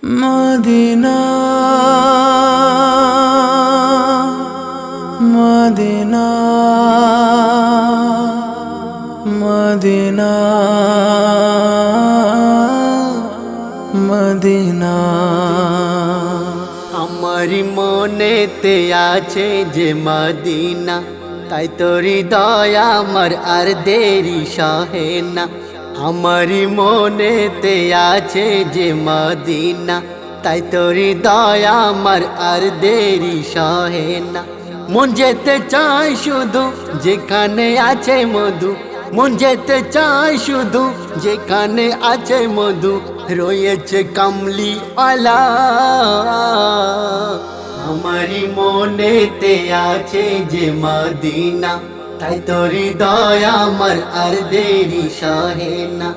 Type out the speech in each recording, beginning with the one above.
Medina Medina Medina Medina আমার মনেতে আছে যে মদিনা, তাই তোর দয়া আমার আর দেরি সহে না। আমার মনেতে আছে যে মদিনা, তাই তোর দয়া আমার আর দেরি সহে না। মন যেতে চাই শুধু যেখানে আছে মধু, মন যেতে চাই শুধু যেখানে আছে মধু, রয়েছে কামলি আলা। আমারি মনেতে আছে যে মদিনা, তাই তোরি দয়া আমার আর দেরি সহে না।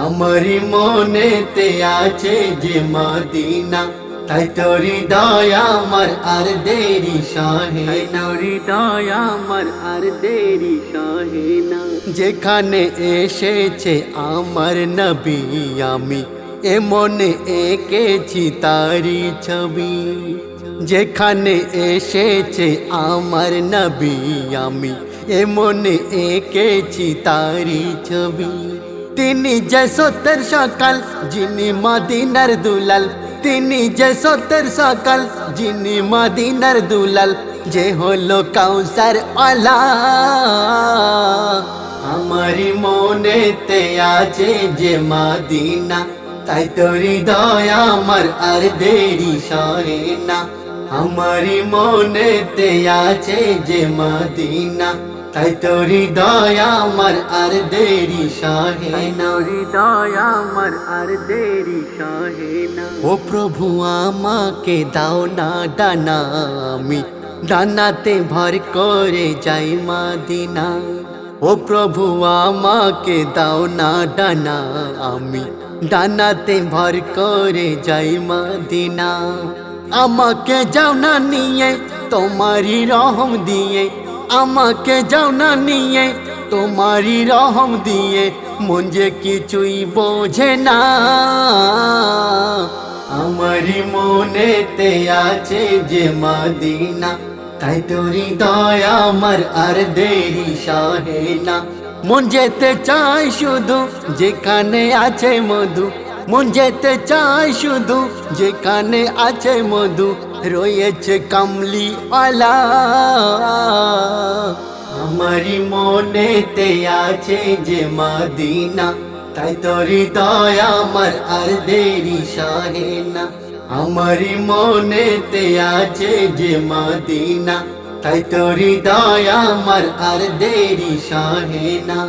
আমারি মনেতে আছে যে মদিনা, তাই তোরি দয়া আমার আর দেরি সহে না। তোরি দয়া আমার আর দেরি সহে না। যেখানে এসেছে আমার নবী, আমি এ মনে এঁকেছি তারি ছবি। যেখানে এসেছে আমার নবী, আমি এ মনে এঁকেছি তারি ছবি। তিনি যে সত্যের সকাল, যিনি মদিনার দুলাল, তিনি যে সত্যের সকাল, যিনি মদিনার দুলাল, যে হলো কাউসার আলা। আমারি মনেতে আছে যে মদিনা, তাই তোরি দয়া আমার আর দেরি সহে না। আমারি মনেতে আছে যে মদিনা, তাই তোরি দয়া আমার আর দেরি সহে না। দয়া আমার আর দেরি সহে না। ও প্রভু আমাকে দাও না ডানা, আমি ডানাতে ভর করে যাই মদিনা। ও প্রভু আমাকে দাও না ডানা, আমি ডানাতে ভর করে যাই মদিনা। আমাকে যাও না নিয়ে তোমারি রহম দিয়ে, আমাকে যাও না নিয়ে তোমারি রহম দিয়ে, মন যে কিছুই বোঝে না। আমারি মনেতে আছে যে মদিনা, তাই তোরি দয়া আমার আর দেরি সহে না। মন যেতে চাই শুধু যেখানে আছে মধু, মন যেতে চাই শুধু যেখানে আছে মধু, রয়েছে কামলি আলা। আমারি মনেতে আছে যে মদিনা, তাই তোরি দয়া আমার আর দেরি সহে না। আমারি মনেতে আছে যে মদিনা, তাই তোরি দয়া আমার আর দেরি সহে না।